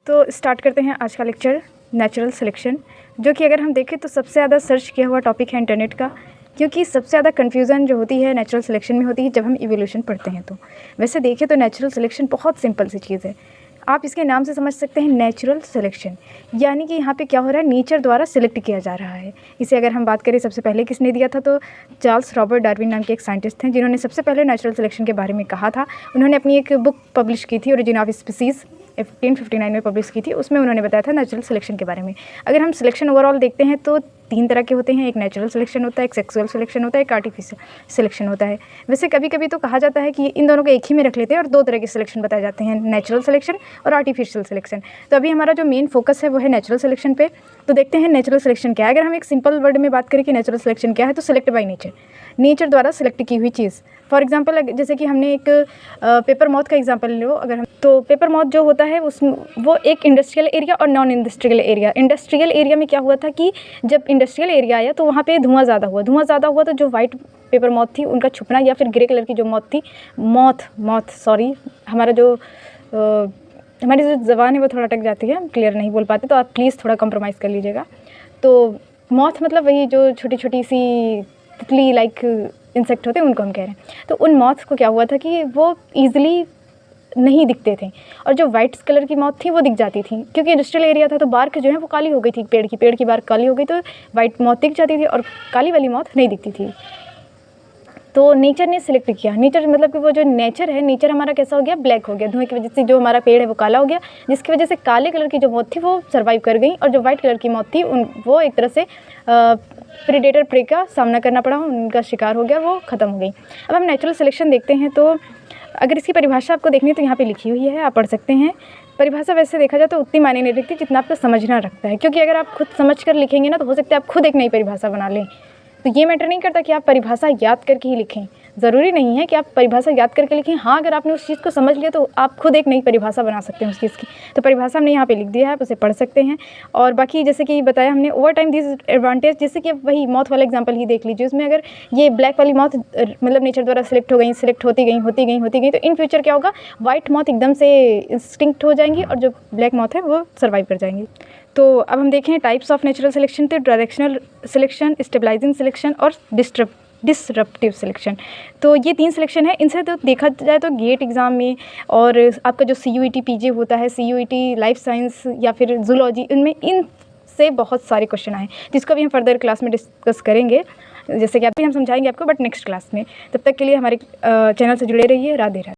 तो स्टार्ट करते हैं आज का लेक्चर नेचुरल सिलेक्शन, जो कि अगर हम देखें तो सबसे ज़्यादा सर्च किया हुआ टॉपिक है इंटरनेट का, क्योंकि सबसे ज़्यादा कन्फ्यूज़न जो होती है नेचुरल सिलेक्शन में होती है जब हम इवोल्यूशन पढ़ते हैं। तो वैसे देखें तो नेचुरल सिलेक्शन बहुत सिंपल सी चीज़ है। आप इसके नाम से समझ सकते हैं नेचुरल सिलेक्शन, यानी कि यहाँ पे क्या हो रहा है, नेचर द्वारा सिलेक्ट किया जा रहा है। इसे अगर हम बात करें सबसे पहले किसने दिया था, तो चार्ल्स रॉबर्ट डार्विन नाम के एक साइंटिस्ट हैं जिन्होंने सबसे पहले नेचुरल सिलेक्शन के बारे में कहा था। उन्होंने अपनी एक बुक पब्लिश की थी, ओरिजिन ऑफ स्पीसीज़ 1859 में पब्लिश की थी। उसमें उन्होंने बताया था नेचुरल सिलेक्शन के बारे में। अगर हम सिलेक्शन ओवरऑल देखते हैं तो 3 तरह के होते हैं, एक नेचुरल सिलेक्शन होता है, एक सेक्सुअल सिलेक्शन होता है, एक आर्टिफिशियल सिलेक्शन होता है। वैसे कभी कभी तो कहा जाता है कि इन दोनों को एक ही में रख लेते हैं और 2 तरह के सिलेक्शन बताए जाते हैं, नेचुरल सिलेक्शन और आर्टिफिशियल सिलेक्शन। तो अभी हमारा जो मेन फोकस है वो है नेचुरल सिलेक्शन पे। तो देखते हैं नेचुरल सिलेक्शन क्या है। अगर हम एक सिंपल वर्ड में बात करें कि नेचुरल सिलेक्शन क्या है, तो सिलेक्ट बाय नेचर, नेचर द्वारा सिलेक्ट की हुई चीज़। फॉर एग्जाम्पल जैसे कि हमने एक पेपर मॉथ का एग्जाम्पल लो, अगर हम तो पेपर मॉथ जो होता है वो एक इंडस्ट्रियल एरिया और non industrial area. Industrial area में क्या हुआ था कि जब इंडस्ट्रियल एरिया आया तो वहाँ पे धुआं ज़्यादा हुआ तो जो वाइट पेपर मॉथ थी उनका छुपना, या फिर ग्रे कलर की जो मॉथ थी, हमारा जो हमारी जो ज़बान है वो थोड़ा अटक जाती है, हम क्लियर नहीं बोल पाते, तो आप प्लीज़ थोड़ा कॉम्प्रोमाइज़ कर लीजिएगा। तो मॉथ मतलब वही जो छोटी छोटी सी तितली लाइक इंसेक्ट होते हैं, उनको हम कह रहे हैं। तो उन मॉथ को क्या हुआ था कि वो ईजिली नहीं दिखते थे, और जो वाइट कलर की मॉथ थी वो दिख जाती थी, क्योंकि इंडस्ट्रियल एरिया था तो बार्क जो है वो काली हो गई थी, पेड़ की बार्क काली हो गई, तो वाइट मॉथ दिख जाती थी और काली वाली मॉथ नहीं दिखती थी। तो नेचर ने सिलेक्ट किया, नेचर मतलब कि वो जो नेचर है, नेचर हमारा कैसा हो गया, ब्लैक हो गया, धुएं की वजह से जो हमारा पेड़ है वो काला हो गया, जिसकी वजह से काले कलर की जो मौत थी वो सर्वाइव कर गई, और जो वाइट कलर की मौत थी वो एक तरह से प्रेडेटर प्रे का सामना करना पड़ा, उनका शिकार हो गया, वो ख़त्म हो गई। अब हम नेचुरल सिलेक्शन देखते हैं, तो अगर इसकी परिभाषा आपको देखनी है तो यहाँ पे लिखी हुई है, आप पढ़ सकते हैं। परिभाषा वैसे देखा जाए तो उतनी मायने नहीं रखती जितना आपको समझना रखता है, क्योंकि अगर आप खुद समझ कर लिखेंगे ना तो हो सकता है आप खुद एक नई परिभाषा बना लें। तो ये मैटर नहीं करता कि आप परिभाषा याद करके ही लिखें, ज़रूरी नहीं है कि आप परिभाषा याद करके लिखें। हाँ, अगर आपने उस चीज़ को समझ लिया तो आप खुद एक नई परिभाषा बना सकते हैं उस चीज़ की। तो परिभाषा हमने यहाँ पे लिख दिया है, आप उसे पढ़ सकते हैं। और बाकी जैसे कि बताया हमने ओवर टाइम दिस एडवांटेज, जैसे कि वही मौत वाला एग्जांपल ही देख लीजिए, उसमें अगर ये ब्लैक वाली मौत मतलब नेचर द्वारा सिलेक्ट होती गई, तो इन फ्यूचर क्या होगा, वाइट मौत एकदम से एक्सटिंक्ट हो जाएंगी और जो ब्लैक मौत है वो सर्वाइव कर जाएंगी। तो अब हम देखें टाइप्स ऑफ नेचुरल सिलेक्शन, तो डायरेक्शनल सिलेक्शन, स्टेबलाइजिंग सिलेक्शन और डिसरप्टिव सिलेक्शन। तो ये 3 सिलेक्शन है। इनसे तो देखा जाए तो गेट एग्ज़ाम में और आपका जो CUET PG होता है, CUET लाइफ साइंस या फिर जूलॉजी, इनमें इनसे बहुत सारे क्वेश्चन आए, जिसको भी हम फर्दर क्लास में डिस्कस करेंगे, जैसे कि अभी हम समझाएंगे आपको, बट नेक्स्ट क्लास में। तब तक के लिए हमारे चैनल से जुड़े रहिए। राधे राधे।